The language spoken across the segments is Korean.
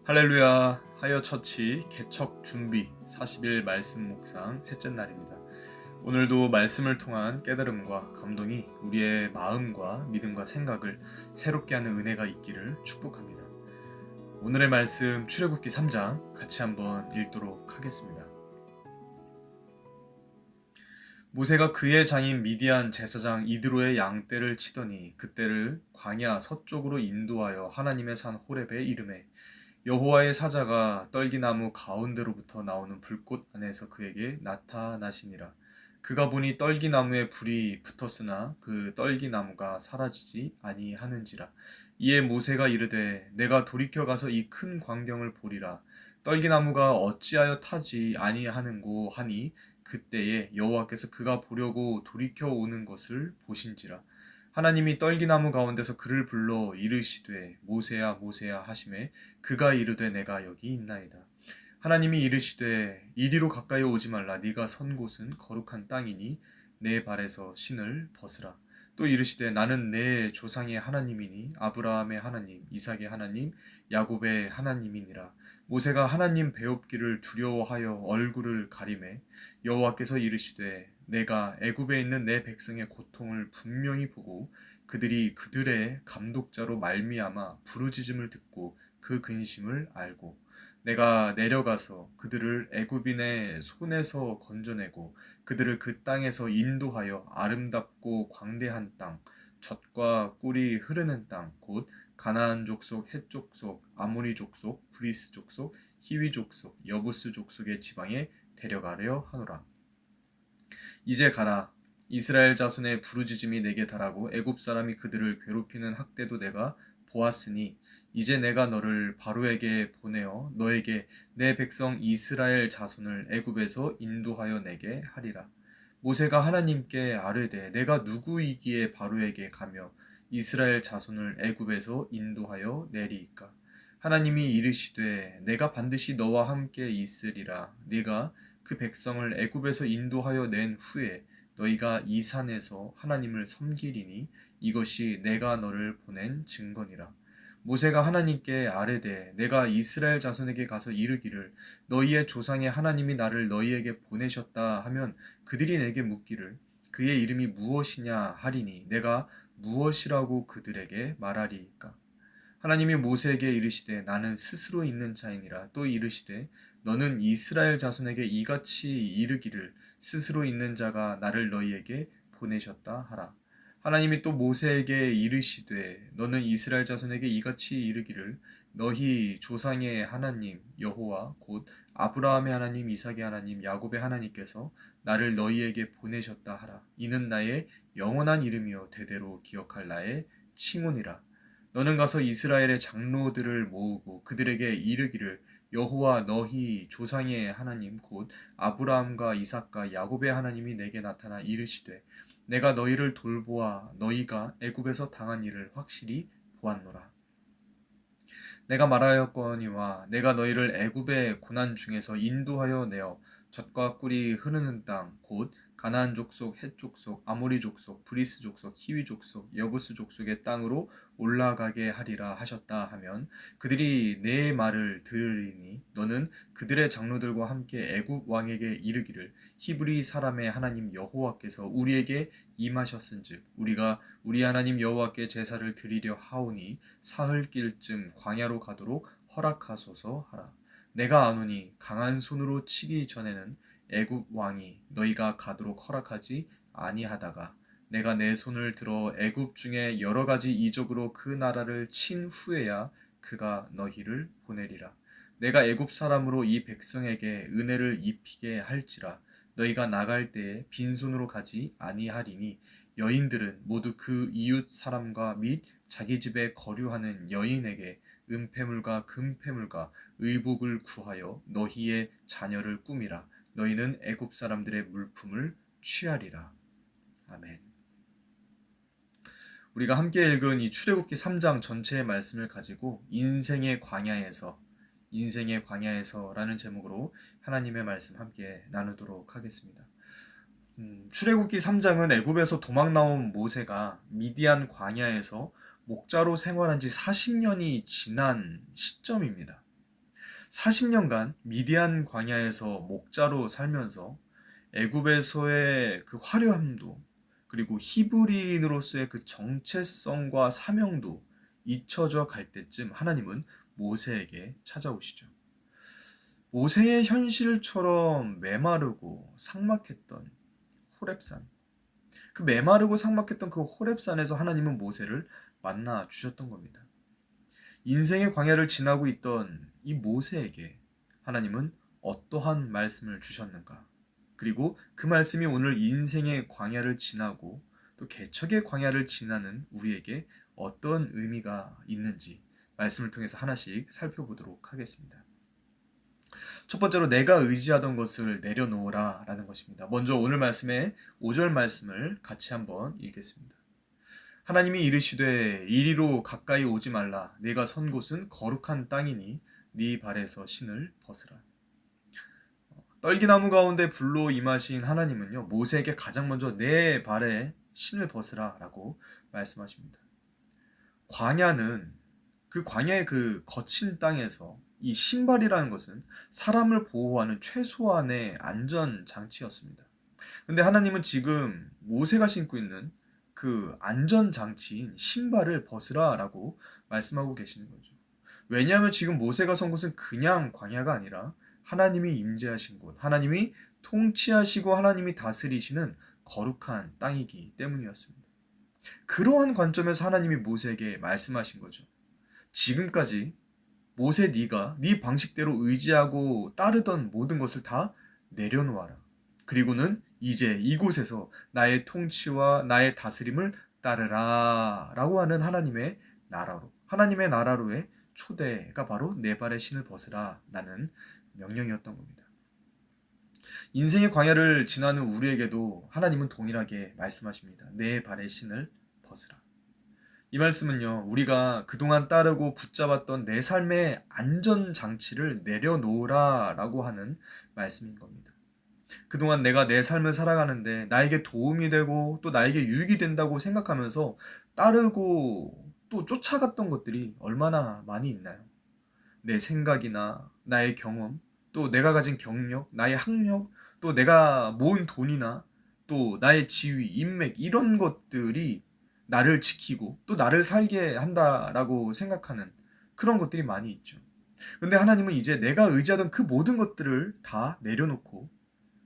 할렐루야. 하여 처치 개척 준비 40일 말씀 묵상 셋째 날입니다. 오늘도 말씀을 통한 깨달음과 감동이 우리의 마음과 믿음과 생각을 새롭게 하는 은혜가 있기를 축복합니다. 오늘의 말씀 출애굽기 3장 같이 한번 읽도록 하겠습니다. 모세가 그의 장인 미디안 제사장 이드로의 양떼를 치더니 그떼를 광야 서쪽으로 인도하여 하나님의 산 호렙에 이르매 여호와의 사자가 떨기나무 가운데로부터 나오는 불꽃 안에서 그에게 나타나시니라. 그가 보니 떨기나무에 불이 붙었으나 그 떨기나무가 사라지지 아니하는지라. 이에 모세가 이르되 내가 돌이켜 가서 이 큰 광경을 보리라. 떨기나무가 어찌하여 타지 아니하는고 하니 그때에 여호와께서 그가 보려고 돌이켜 오는 것을 보신지라. 하나님이 떨기나무 가운데서 그를 불러 이르시되 모세야 모세야 하시매 그가 이르되 내가 여기 있나이다. 하나님이 이르시되 이리로 가까이 오지 말라. 네가 선 곳은 거룩한 땅이니 내 발에서 신을 벗으라. 또 이르시되 나는 내 조상의 하나님이니 아브라함의 하나님 이삭의 하나님 야곱의 하나님이니라. 모세가 하나님 배웁기를 두려워하여 얼굴을 가리매 여호와께서 이르시되 내가 애굽에 있는 내 백성의 고통을 분명히 보고 그들이 그들의 감독자로 말미암아 부르짖음을 듣고 그 근심을 알고 내가 내려가서 그들을 애굽인의 손에서 건져내고 그들을 그 땅에서 인도하여 아름답고 광대한 땅 젖과 꿀이 흐르는 땅 곧 가나안 족속 헷 족속 아모리 족속 브리스 족속 히위 족속 여부스 족속의 지방에 데려가려 하노라. 이제 가라. 이스라엘 자손의 부르짖음이 내게 달하고 애굽 사람이 그들을 괴롭히는 학대도 내가 보았으니 이제 내가 너를 바로에게 보내어 너에게 내 백성 이스라엘 자손을 애굽에서 인도하여 내게 하리라. 모세가 하나님께 아뢰되 내가 누구이기에 바로에게 가며 이스라엘 자손을 애굽에서 인도하여 내리이까. 하나님이 이르시되 내가 반드시 너와 함께 있으리라. 네가 그 백성을 애굽에서 인도하여 낸 후에 너희가 이 산에서 하나님을 섬기리니 이것이 내가 너를 보낸 증거니라. 모세가 하나님께 아뢰되 내가 이스라엘 자손에게 가서 이르기를 너희의 조상의 하나님이 나를 너희에게 보내셨다 하면 그들이 내게 묻기를 그의 이름이 무엇이냐 하리니 내가 무엇이라고 그들에게 말하리이까. 하나님이 모세에게 이르시되 나는 스스로 있는 자이니라. 또 이르시되 너는 이스라엘 자손에게 이같이 이르기를 스스로 있는 자가 나를 너희에게 보내셨다 하라. 하나님이 또 모세에게 이르시되 너는 이스라엘 자손에게 이같이 이르기를 너희 조상의 하나님 여호와 곧 아브라함의 하나님 이삭의 하나님 야곱의 하나님께서 나를 너희에게 보내셨다 하라. 이는 나의 영원한 이름이요 대대로 기억할 나의 칭호니라. 너는 가서 이스라엘의 장로들을 모으고 그들에게 이르기를 여호와 너희 조상의 하나님 곧 아브라함과 이삭과 야곱의 하나님이 내게 나타나 이르시되 내가 너희를 돌보아 너희가 애굽에서 당한 일을 확실히 보았노라. 내가 말하였거니와 내가 너희를 애굽의 고난 중에서 인도하여 내어 젖과 꿀이 흐르는 땅 곧 가나안 족속 헷 족속 아모리 족속 브리스 족속 히위 족속 여부스 족속의 땅으로 올라가게 하리라 하셨다 하면 그들이 내 말을 들으리니 너는 그들의 장로들과 함께 애굽 왕에게 이르기를 히브리 사람의 하나님 여호와께서 우리에게 임하셨은즉 우리가 우리 하나님 여호와께 제사를 드리려 하오니 사흘길쯤 광야로 가도록 허락하소서 하라. 내가 아노니 강한 손으로 치기 전에는 애굽 왕이 너희가 가도록 허락하지 아니하다가 내가 내 손을 들어 애굽 중에 여러 가지 이적으로 그 나라를 친 후에야 그가 너희를 보내리라. 내가 애굽 사람으로 이 백성에게 은혜를 입히게 할지라. 너희가 나갈 때에 빈손으로 가지 아니하리니 여인들은 모두 그 이웃 사람과 및 자기 집에 거류하는 여인에게 은폐물과 금폐물과 의복을 구하여 너희의 자녀를 꾸미라. 너희는 애굽 사람들의 물품을 취하리라. 아멘. 우리가 함께 읽은 이 출애굽기 3장 전체의 말씀을 가지고 인생의 광야에서라는 제목으로 하나님의 말씀 함께 나누도록 하겠습니다. 출애굽기 3장은 애굽에서 도망 나온 모세가 미디안 광야에서 목자로 생활한 지 40년이 지난 시점입니다. 40년간 미디안 광야에서 목자로 살면서 애굽에서의 그 화려함도 그리고 히브리인으로서의 그 정체성과 사명도 잊혀져 갈 때쯤 하나님은 모세에게 찾아오시죠. 모세의 현실처럼 메마르고 삭막했던 호렙산, 그 메마르고 삭막했던 그 호렙산에서 하나님은 모세를 만나 주셨던 겁니다. 인생의 광야를 지나고 있던 이 모세에게 하나님은 어떠한 말씀을 주셨는가? 그리고 그 말씀이 오늘 인생의 광야를 지나고 또 개척의 광야를 지나는 우리에게 어떤 의미가 있는지 말씀을 통해서 하나씩 살펴보도록 하겠습니다. 첫 번째로 내가 의지하던 것을 내려놓으라 라는 것입니다. 먼저 오늘 말씀의 5절 말씀을 같이 한번 읽겠습니다. 하나님이 이르시되 이리로 가까이 오지 말라. 네가 선 곳은 거룩한 땅이니 네 발에서 신을 벗으라. 떨기나무 가운데 불로 임하신 하나님은요, 모세에게 가장 먼저 내 발에 신을 벗으라 라고 말씀하십니다. 광야는 그 광야의 그 거친 땅에서 이 신발이라는 것은 사람을 보호하는 최소한의 안전 장치였습니다. 근데 하나님은 지금 모세가 신고 있는 그 안전 장치인 신발을 벗으라 라고 말씀하고 계시는 거죠. 왜냐하면 지금 모세가 선 곳은 그냥 광야가 아니라 하나님이 임재하신 곳, 하나님이 통치하시고 하나님이 다스리시는 거룩한 땅이기 때문이었습니다. 그러한 관점에서 하나님이 모세에게 말씀하신 거죠. 지금까지 모세 네가 네 방식대로 의지하고 따르던 모든 것을 다 내려놓아라. 그리고는 이제 이곳에서 나의 통치와 나의 다스림을 따르라 라고 하는 하나님의 나라로의 초대가 바로 내 발의 신을 벗으라 라는 명령이었던 겁니다. 인생의 광야를 지나는 우리에게도 하나님은 동일하게 말씀하십니다. 내 발의 신을 벗으라. 이 말씀은요, 우리가 그동안 따르고 붙잡았던 내 삶의 안전장치를 내려놓으라 라고 하는 말씀인 겁니다. 그동안 내가 내 삶을 살아가는데 나에게 도움이 되고 또 나에게 유익이 된다고 생각하면서 따르고 또 쫓아갔던 것들이 얼마나 많이 있나요? 내 생각이나 나의 경험, 또 내가 가진 경력, 나의 학력, 또 내가 모은 돈이나 또 나의 지위, 인맥 이런 것들이 나를 지키고 또 나를 살게 한다라고 생각하는 그런 것들이 많이 있죠. 근데 하나님은 이제 내가 의지하던 그 모든 것들을 다 내려놓고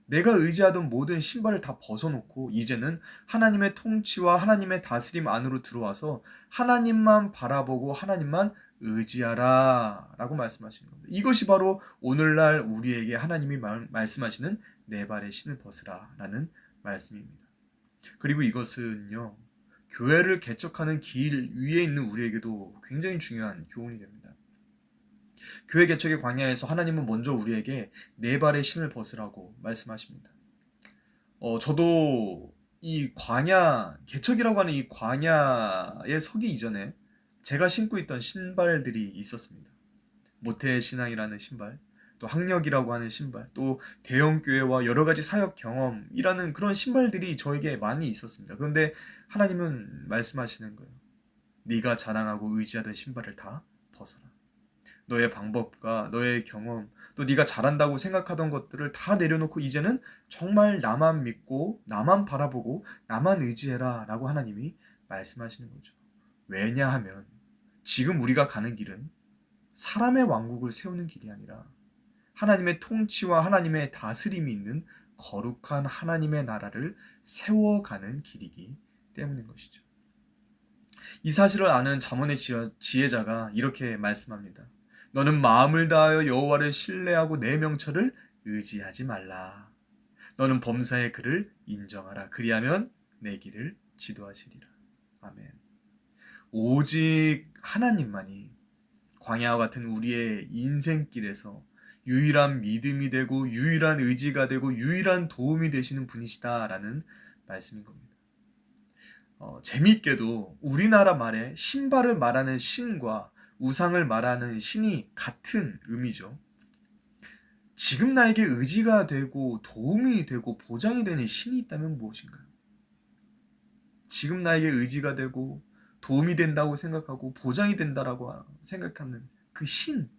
내가 의지하던 모든 신발을 다 벗어놓고 이제는 하나님의 통치와 하나님의 다스림 안으로 들어와서 하나님만 바라보고 하나님만 의지하라 라고 말씀하시는 겁니다. 이것이 바로 오늘날 우리에게 하나님이 말씀하시는 내 발의 신을 벗으라 라는 말씀입니다. 그리고 이것은요, 교회를 개척하는 길 위에 있는 우리에게도 굉장히 중요한 교훈이 됩니다. 교회 개척의 광야에서 하나님은 먼저 우리에게 네 발의 신을 벗으라고 말씀하십니다. 저도 이 광야, 개척이라고 하는 이 광야에 서기 이전에 제가 신고 있던 신발들이 있었습니다. 모태신앙이라는 신발, 또 학력이라고 하는 신발, 또 대형교회와 여러 가지 사역 경험이라는 그런 신발들이 저에게 많이 있었습니다. 그런데 하나님은 말씀하시는 거예요. 네가 자랑하고 의지하던 신발을 다 벗어라. 너의 방법과 너의 경험, 또 네가 잘한다고 생각하던 것들을 다 내려놓고 이제는 정말 나만 믿고 나만 바라보고 나만 의지해라 라고 하나님이 말씀하시는 거죠. 왜냐하면 지금 우리가 가는 길은 사람의 왕국을 세우는 길이 아니라 하나님의 통치와 하나님의 다스림이 있는 거룩한 하나님의 나라를 세워가는 길이기 때문인 것이죠. 이 사실을 아는 잠언의 지혜자가 이렇게 말씀합니다. 너는 마음을 다하여 여호와를 신뢰하고 내 명철을 의지하지 말라. 너는 범사의 그를 인정하라. 그리하면 내 길을 지도하시리라. 아멘. 오직 하나님만이 광야와 같은 우리의 인생길에서 유일한 믿음이 되고 유일한 의지가 되고 유일한 도움이 되시는 분이시다라는 말씀인 겁니다. 재미있게도 우리나라 말에 신발을 말하는 신과 우상을 말하는 신이 같은 의미죠. 지금 나에게 의지가 되고 도움이 되고 보장이 되는 신이 있다면 무엇인가요? 지금 나에게 의지가 되고 도움이 된다고 생각하고 보장이 된다라고 생각하는 그 신.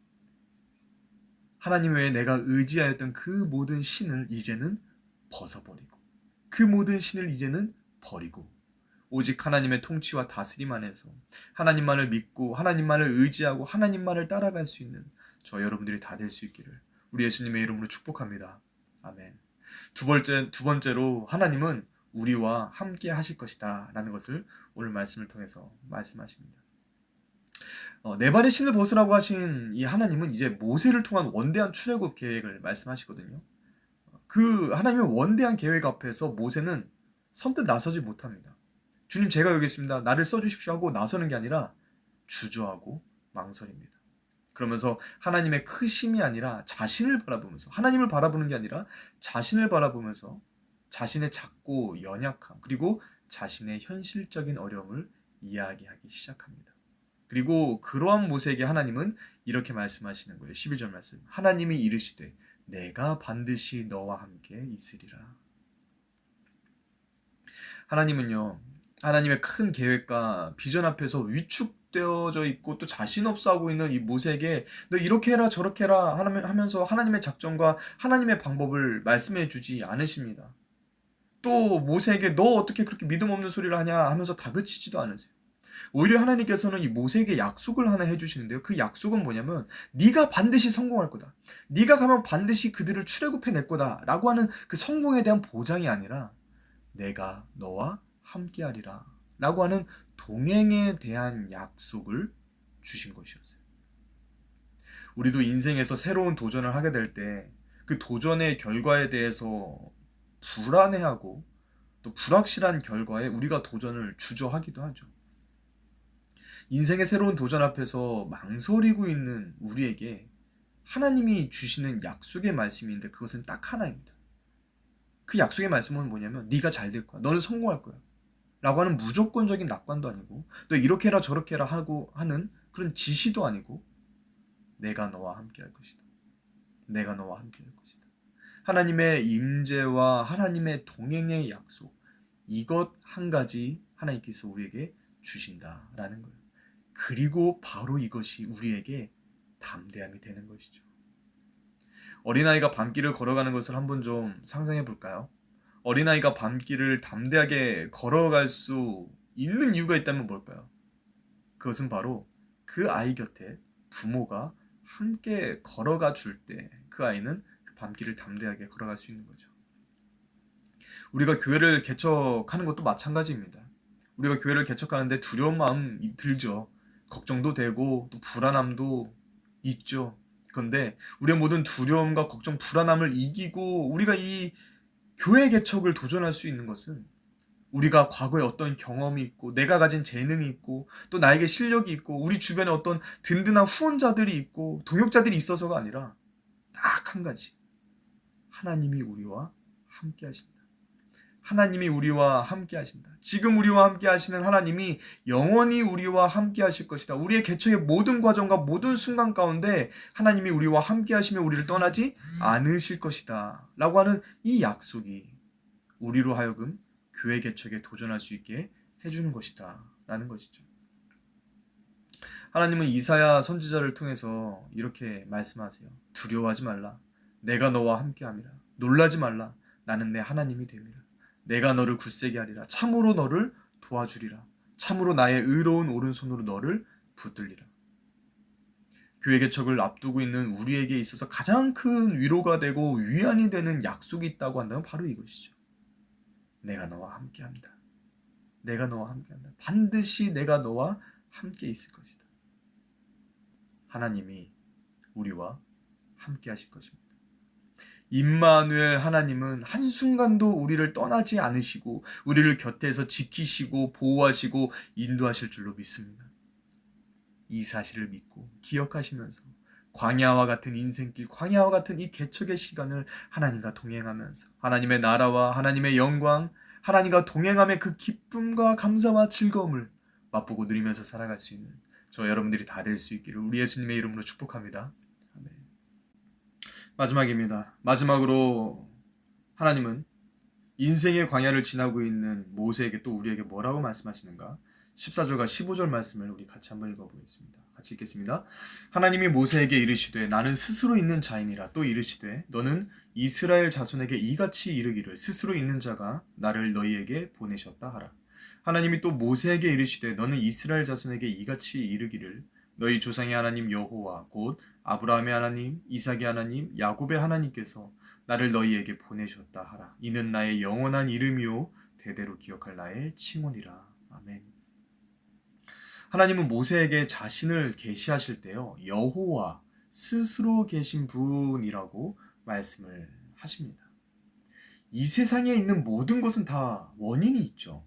하나님 외에 내가 의지하였던 그 모든 신을 이제는 벗어버리고 그 모든 신을 이제는 버리고 오직 하나님의 통치와 다스림 안에서 하나님만을 믿고 하나님만을 의지하고 하나님만을 따라갈 수 있는 저 여러분들이 다 될 수 있기를 우리 예수님의 이름으로 축복합니다. 아멘. 두 번째로 하나님은 우리와 함께 하실 것이다 라는 것을 오늘 말씀을 통해서 말씀하십니다. 네 발의 신을 벗으라고 하신 이 하나님은 이제 모세를 통한 원대한 출애굽 계획을 말씀하시거든요. 그 하나님의 원대한 계획 앞에서 모세는 선뜻 나서지 못합니다. 주님 제가 여기 있습니다. 나를 써주십시오 하고 나서는 게 아니라 주저하고 망설입니다. 그러면서 하나님의 크심이 아니라 자신을 바라보면서 하나님을 바라보는 게 아니라 자신을 바라보면서 자신의 작고 연약함 그리고 자신의 현실적인 어려움을 이야기하기 시작합니다. 그리고 그러한 모세에게 하나님은 이렇게 말씀하시는 거예요. 11절 말씀. 하나님이 이르시되 내가 반드시 너와 함께 있으리라. 하나님은요. 하나님의 큰 계획과 비전 앞에서 위축되어져 있고 또 자신 없어 하고 있는 이 모세에게 너 이렇게 해라 저렇게 해라 하면서 하나님의 작전과 하나님의 방법을 말씀해 주지 않으십니다. 또 모세에게 너 어떻게 그렇게 믿음 없는 소리를 하냐 하면서 다그치지도 않으세요. 오히려 하나님께서는 이 모세에게 약속을 하나 해주시는데요. 그 약속은 뭐냐면 네가 반드시 성공할 거다. 네가 가면 반드시 그들을 출애굽해낼 거다 라고 하는 그 성공에 대한 보장이 아니라 내가 너와 함께하리라 라고 하는 동행에 대한 약속을 주신 것이었어요. 우리도 인생에서 새로운 도전을 하게 될 때 그 도전의 결과에 대해서 불안해하고 또 불확실한 결과에 우리가 도전을 주저하기도 하죠. 인생의 새로운 도전 앞에서 망설이고 있는 우리에게 하나님이 주시는 약속의 말씀인데 그것은 딱 하나입니다. 그 약속의 말씀은 뭐냐면 네가 잘 될 거야. 너는 성공할 거야. 라고 하는 무조건적인 낙관도 아니고 너 이렇게 해라 저렇게 해라 하고 하는 그런 지시도 아니고 내가 너와 함께 할 것이다. 내가 너와 함께 할 것이다. 하나님의 임재와 하나님의 동행의 약속 이것 한 가지 하나님께서 우리에게 주신다라는 거예요. 그리고 바로 이것이 우리에게 담대함이 되는 것이죠. 어린아이가 밤길을 걸어가는 것을 한번 좀 상상해 볼까요? 어린아이가 밤길을 담대하게 걸어갈 수 있는 이유가 있다면 뭘까요? 그것은 바로 그 아이 곁에 부모가 함께 걸어가 줄 때 그 아이는 그 밤길을 담대하게 걸어갈 수 있는 거죠. 우리가 교회를 개척하는 것도 마찬가지입니다. 우리가 교회를 개척하는데 두려운 마음이 들죠. 걱정도 되고 또 불안함도 있죠. 그런데 우리의 모든 두려움과 걱정, 불안함을 이기고 우리가 이 교회 개척을 도전할 수 있는 것은 우리가 과거에 어떤 경험이 있고 내가 가진 재능이 있고 또 나에게 실력이 있고 우리 주변에 어떤 든든한 후원자들이 있고 동역자들이 있어서가 아니라 딱 한 가지. 하나님이 우리와 함께 하신다. 하나님이 우리와 함께 하신다. 지금 우리와 함께 하시는 하나님이 영원히 우리와 함께 하실 것이다. 우리의 개척의 모든 과정과 모든 순간 가운데 하나님이 우리와 함께 하시며 우리를 떠나지 않으실 것이다. 라고 하는 이 약속이 우리로 하여금 교회 개척에 도전할 수 있게 해주는 것이다. 라는 것이죠. 하나님은 이사야 선지자를 통해서 이렇게 말씀하세요. 두려워하지 말라. 내가 너와 함께함이라. 놀라지 말라. 나는 내 하나님이 됨이라. 내가 너를 굳세게 하리라. 참으로 너를 도와주리라. 참으로 나의 의로운 오른손으로 너를 붙들리라. 교회 개척을 앞두고 있는 우리에게 있어서 가장 큰 위로가 되고 위안이 되는 약속이 있다고 한다면 바로 이것이죠. 내가 너와 함께합니다. 내가 너와 함께한다. 반드시 내가 너와 함께 있을 것이다. 하나님이 우리와 함께 하실 것입니다. 임마누엘 하나님은 한순간도 우리를 떠나지 않으시고 우리를 곁에서 지키시고 보호하시고 인도하실 줄로 믿습니다. 이 사실을 믿고 기억하시면서 광야와 같은 인생길, 광야와 같은 이 개척의 시간을 하나님과 동행하면서 하나님의 나라와 하나님의 영광, 하나님과 동행함의 그 기쁨과 감사와 즐거움을 맛보고 누리면서 살아갈 수 있는 저 여러분들이 다 될 수 있기를 우리 예수님의 이름으로 축복합니다. 아멘. 마지막입니다. 마지막으로 하나님은 인생의 광야를 지나고 있는 모세에게 또 우리에게 뭐라고 말씀하시는가? 14절과 15절 말씀을 우리 같이 한번 읽어보겠습니다. 같이 읽겠습니다. 하나님이 모세에게 이르시되 나는 스스로 있는 자이니라. 또 이르시되 너는 이스라엘 자손에게 이같이 이르기를 스스로 있는 자가 나를 너희에게 보내셨다 하라. 하나님이 또 모세에게 이르시되 너는 이스라엘 자손에게 이같이 이르기를 너희 조상의 하나님 여호와 곧 아브라함의 하나님, 이삭의 하나님, 야곱의 하나님께서 나를 너희에게 보내셨다 하라. 이는 나의 영원한 이름이요 대대로 기억할 나의 칭언이라. 아멘. 하나님은 모세에게 자신을 계시하실 때요, 여호와 스스로 계신 분이라고 말씀을 하십니다. 이 세상에 있는 모든 것은 다 원인이 있죠.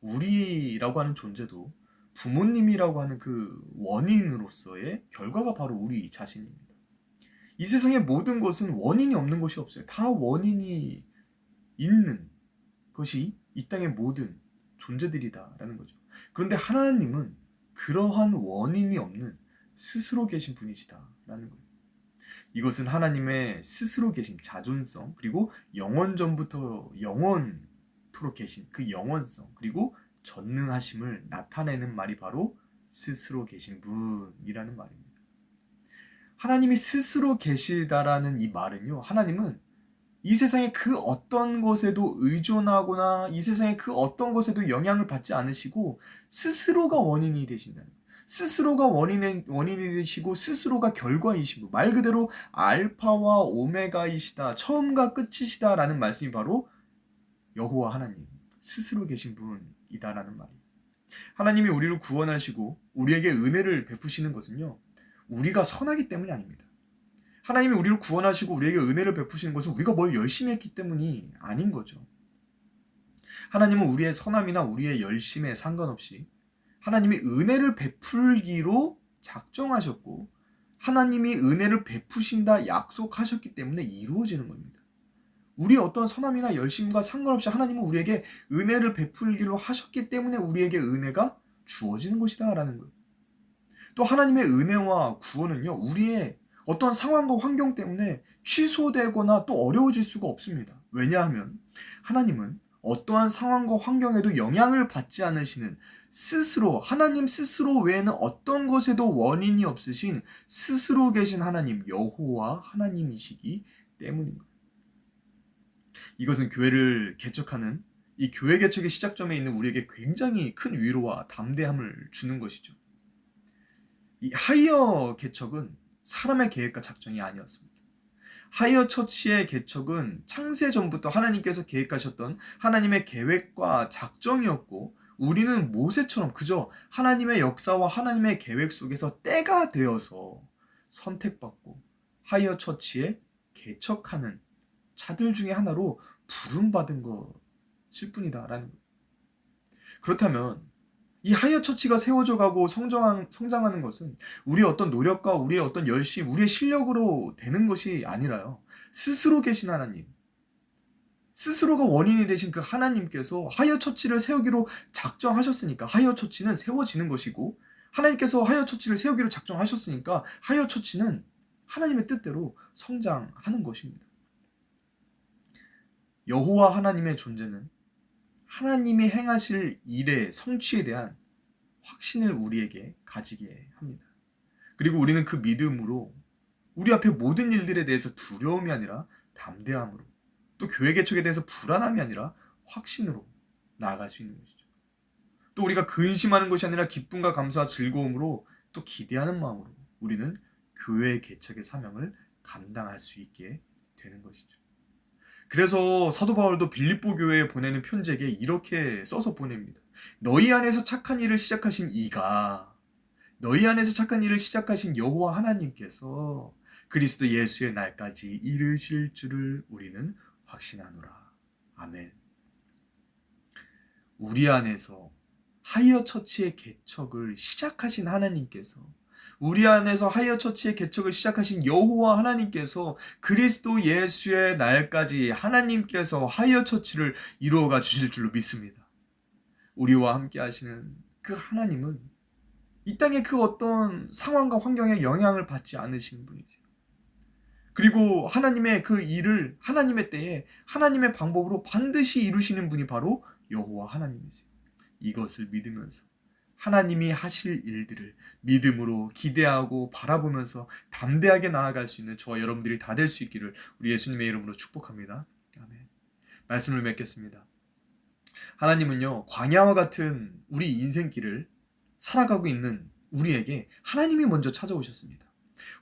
우리라고 하는 존재도 부모님이라고 하는 그 원인으로서의 결과가 바로 우리 자신입니다. 이 세상의 모든 것은 원인이 없는 것이 없어요. 다 원인이 있는 것이 이 땅의 모든 존재들이다라는 거죠. 그런데 하나님은 그러한 원인이 없는 스스로 계신 분이시다라는 거예요. 이것은 하나님의 스스로 계신 자존성, 그리고 영원전부터 영원토록 계신 그 영원성, 그리고 전능하심을 나타내는 말이 바로 스스로 계신 분이라는 말입니다. 하나님이 스스로 계시다라는 이 말은요, 하나님은 이 세상의 그 어떤 것에도 의존하거나 이 세상의 그 어떤 것에도 영향을 받지 않으시고 스스로가 원인이 되신다는 거예요. 스스로가 원인이 되시고 스스로가 결과이시고 말 그대로 알파와 오메가이시다, 처음과 끝이시다라는 말씀이 바로 여호와 하나님 스스로 계신 분이다라는 말이에요. 하나님이 우리를 구원하시고 우리에게 은혜를 베푸시는 것은요, 우리가 선하기 때문이 아닙니다. 하나님이 우리를 구원하시고 우리에게 은혜를 베푸시는 것은 우리가 뭘 열심히 했기 때문이 아닌 거죠. 하나님은 우리의 선함이나 우리의 열심에 상관없이 하나님이 은혜를 베풀기로 작정하셨고 하나님이 은혜를 베푸신다 약속하셨기 때문에 이루어지는 겁니다. 우리의 어떤 선함이나 열심과 상관없이 하나님은 우리에게 은혜를 베풀기로 하셨기 때문에 우리에게 은혜가 주어지는 것이다라는 거예요. 또 하나님의 은혜와 구원은요, 우리의 어떤 상황과 환경 때문에 취소되거나 또 어려워질 수가 없습니다. 왜냐하면 하나님은 어떠한 상황과 환경에도 영향을 받지 않으시는 스스로, 하나님 스스로 외에는 어떤 것에도 원인이 없으신 스스로 계신 하나님 여호와 하나님이시기 때문인 거예요. 이것은 교회를 개척하는 이 교회 개척의 시작점에 있는 우리에게 굉장히 큰 위로와 담대함을 주는 것이죠. 이 하이어 개척은 사람의 계획과 작정이 아니었습니다. 하이어 처치의 개척은 창세 전부터 하나님께서 계획하셨던 하나님의 계획과 작정이었고 우리는 모세처럼 그저 하나님의 역사와 하나님의 계획 속에서 때가 되어서 선택받고 하이어 처치에 개척하는 자들 중에 하나로 부름받은 것일 뿐이다라는 거예요. 그렇다면 이 하이어 처치가 세워져 가고 성장하는 것은 우리의 어떤 노력과 우리의 어떤 열심, 우리의 실력으로 되는 것이 아니라요, 스스로 계신 하나님, 스스로가 원인이 되신 그 하나님께서 하이어 처치를 세우기로 작정하셨으니까 하이어 처치는 세워지는 것이고, 하나님께서 하이어 처치를 세우기로 작정하셨으니까 하이어 처치는 하나님의 뜻대로 성장하는 것입니다. 여호와 하나님의 존재는 하나님이 행하실 일의 성취에 대한 확신을 우리에게 가지게 합니다. 그리고 우리는 그 믿음으로 우리 앞에 모든 일들에 대해서 두려움이 아니라 담대함으로, 또 교회 개척에 대해서 불안함이 아니라 확신으로 나아갈 수 있는 것이죠. 또 우리가 근심하는 것이 아니라 기쁨과 감사와 즐거움으로 또 기대하는 마음으로 우리는 교회 개척의 사명을 감당할 수 있게 되는 것이죠. 그래서 사도 바울도 빌립보 교회에 보내는 편지에 이렇게 써서 보냅니다. 너희 안에서 착한 일을 시작하신 이가, 너희 안에서 착한 일을 시작하신 여호와 하나님께서 그리스도 예수의 날까지 이르실 줄을 우리는 확신하노라. 아멘. 우리 안에서 하이어 처치의 개척을 시작하신 하나님께서, 우리 안에서 하이어 처치의 개척을 시작하신 여호와 하나님께서 그리스도 예수의 날까지 하나님께서 하이어 처치를 이루어가 주실 줄로 믿습니다. 우리와 함께 하시는 그 하나님은 이 땅의 그 어떤 상황과 환경에 영향을 받지 않으시는 분이세요. 그리고 하나님의 그 일을 하나님의 때에 하나님의 방법으로 반드시 이루시는 분이 바로 여호와 하나님이세요. 이것을 믿으면서 하나님이 하실 일들을 믿음으로 기대하고 바라보면서 담대하게 나아갈 수 있는 저와 여러분들이 다 될 수 있기를 우리 예수님의 이름으로 축복합니다. 아멘. 말씀을 맺겠습니다. 하나님은요, 광야와 같은 우리 인생길을 살아가고 있는 우리에게 하나님이 먼저 찾아오셨습니다.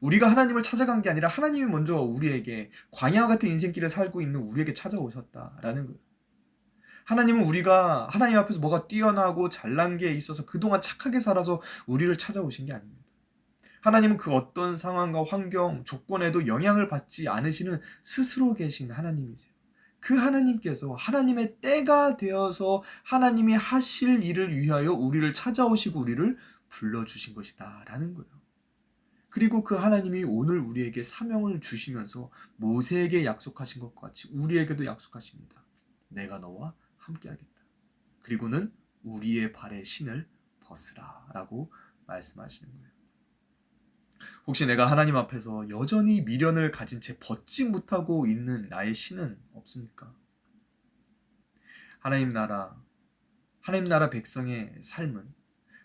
우리가 하나님을 찾아간 게 아니라 하나님이 먼저 우리에게 광야와 같은 인생길을 살고 있는 우리에게 찾아오셨다라는 거예요. 하나님은 우리가 하나님 앞에서 뭐가 뛰어나고 잘난 게 있어서 그동안 착하게 살아서 우리를 찾아오신 게 아닙니다. 하나님은 그 어떤 상황과 환경, 조건에도 영향을 받지 않으시는 스스로 계신 하나님이세요. 그 하나님께서 하나님의 때가 되어서 하나님이 하실 일을 위하여 우리를 찾아오시고 우리를 불러주신 것이다 라는 거예요. 그리고 그 하나님이 오늘 우리에게 사명을 주시면서 모세에게 약속하신 것과 같이 우리에게도 약속하십니다. 내가 너와 함께하겠다. 그리고는 우리의 발에 신을 벗으라 라고 말씀하시는 거예요. 혹시 내가 하나님 앞에서 여전히 미련을 가진 채 벗지 못하고 있는 나의 신은 없습니까? 하나님 나라 백성의 삶은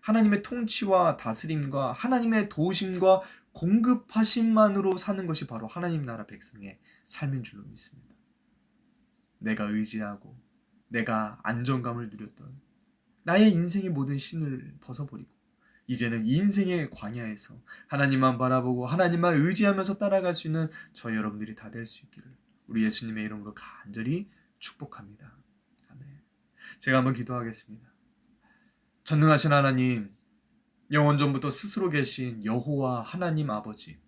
하나님의 통치와 다스림과 하나님의 도우심과 공급하심만으로 사는 것이 바로 하나님 나라 백성의 삶인 줄로 믿습니다. 내가 의지하고 내가 안정감을 누렸던 나의 인생의 모든 신을 벗어버리고 이제는 인생의 광야에서 하나님만 바라보고 하나님만 의지하면서 따라갈 수 있는 저 여러분들이 다 될 수 있기를 우리 예수님의 이름으로 간절히 축복합니다. 아멘. 제가 한번 기도하겠습니다. 전능하신 하나님, 영원전부터 스스로 계신 여호와 하나님 아버지,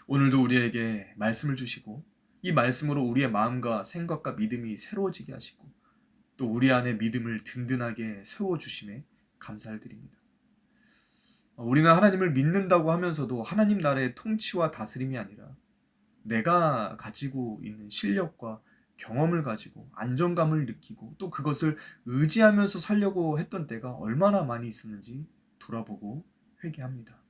오늘도 우리에게 말씀을 주시고 이 말씀으로 우리의 마음과 생각과 믿음이 새로워지게 하시고 또 우리 안에 믿음을 든든하게 세워주심에 감사를 드립니다. 우리는 하나님을 믿는다고 하면서도 하나님 나라의 통치와 다스림이 아니라 내가 가지고 있는 실력과 경험을 가지고 안정감을 느끼고 또 그것을 의지하면서 살려고 했던 때가 얼마나 많이 있었는지 돌아보고 회개합니다.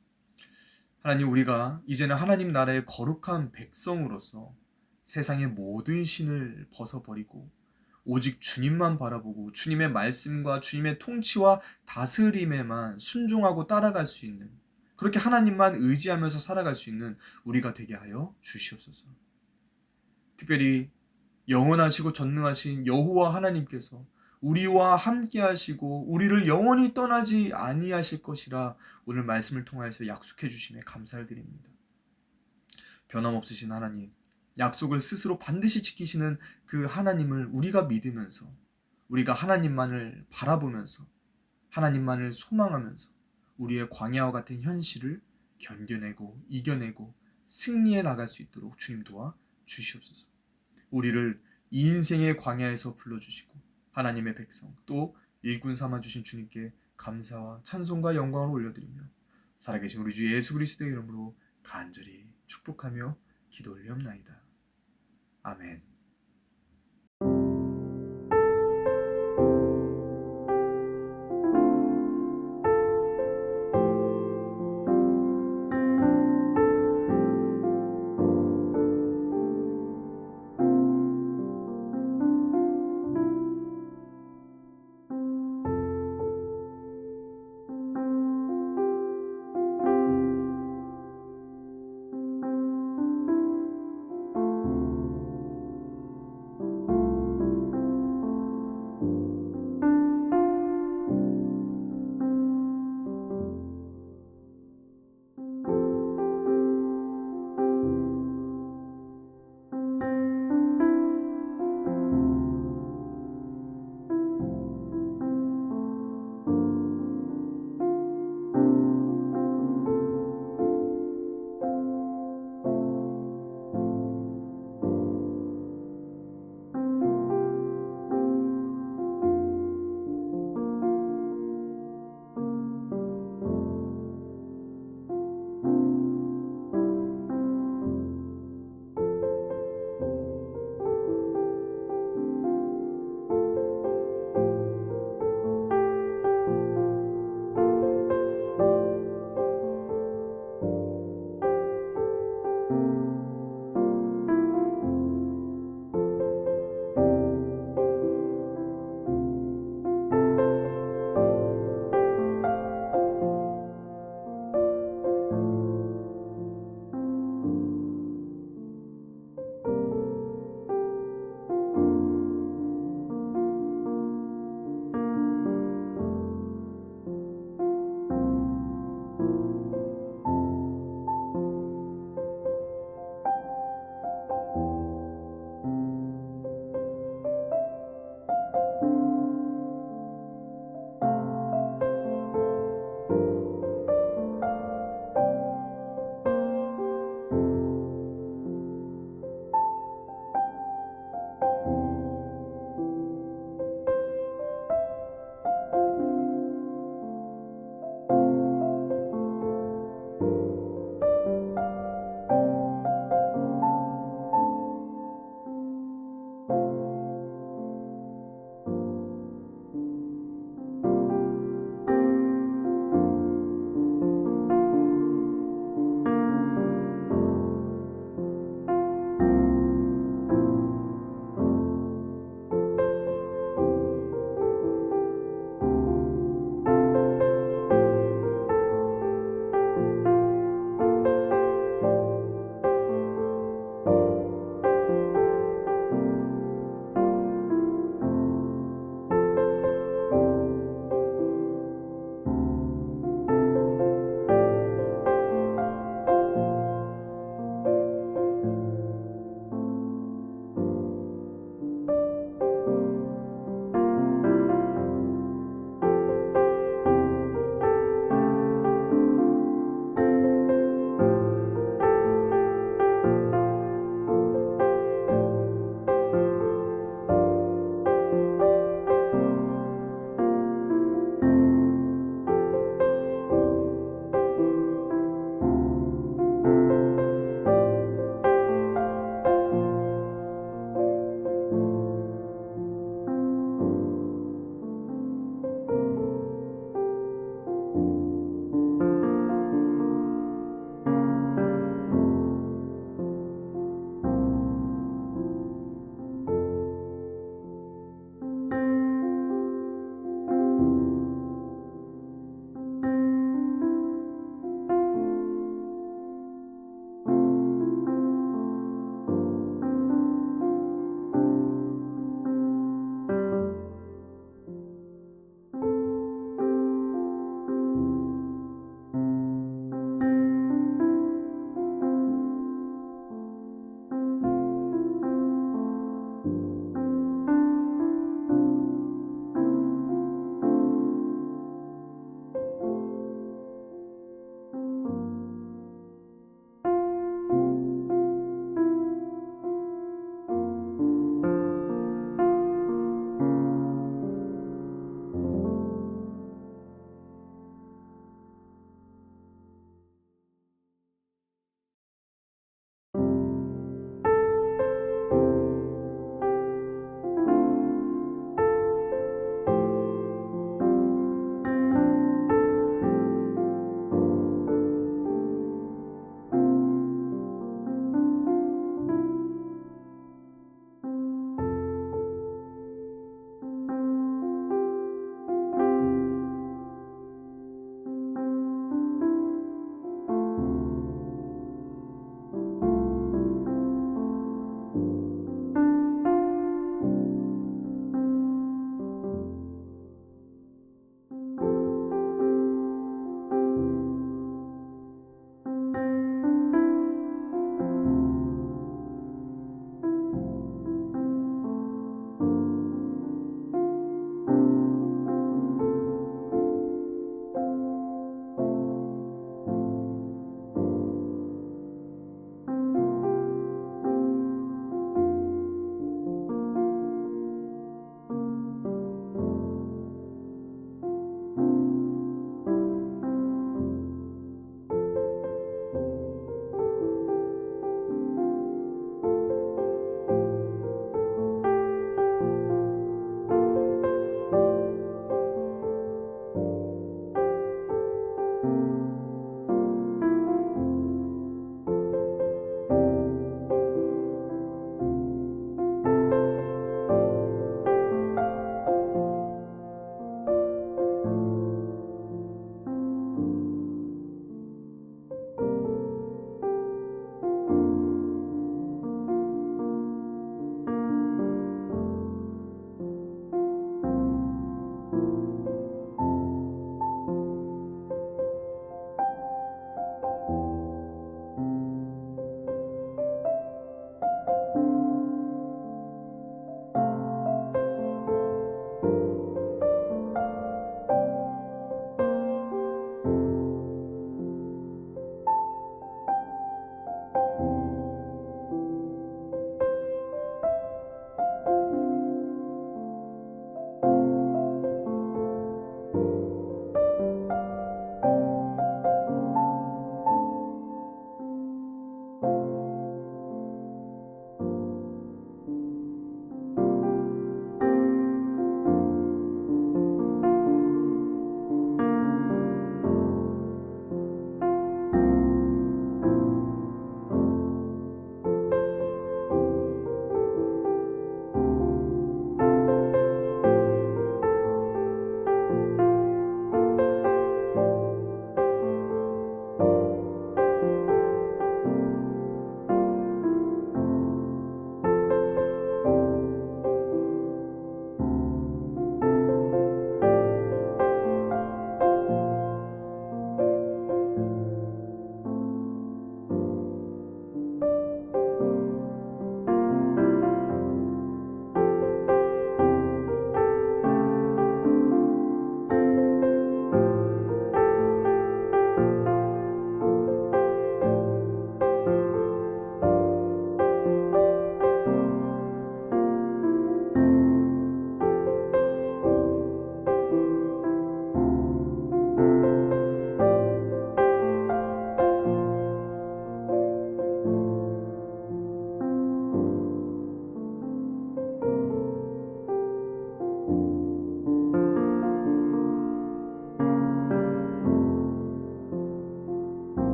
하나님, 우리가 이제는 하나님 나라의 거룩한 백성으로서 세상의 모든 신을 벗어버리고 오직 주님만 바라보고 주님의 말씀과 주님의 통치와 다스림에만 순종하고 따라갈 수 있는, 그렇게 하나님만 의지하면서 살아갈 수 있는 우리가 되게 하여 주시옵소서. 특별히 영원하시고 전능하신 여호와 하나님께서 우리와 함께 하시고 우리를 영원히 떠나지 아니하실 것이라 오늘 말씀을 통하여서 약속해 주심에 감사를 드립니다. 변함없으신 하나님, 약속을 스스로 반드시 지키시는 그 하나님을 우리가 믿으면서 우리가 하나님만을 바라보면서 하나님만을 소망하면서 우리의 광야와 같은 현실을 견뎌내고 이겨내고 승리해 나갈 수 있도록 주님 도와 주시옵소서. 우리를 이 인생의 광야에서 불러주시고 하나님의 백성 또 일꾼 삼아주신 주님께 감사와 찬송과 영광을 올려드리며 살아계신 우리 주 예수 그리스도의 이름으로 간절히 축복하며 기도 올리옵나이다. 아멘.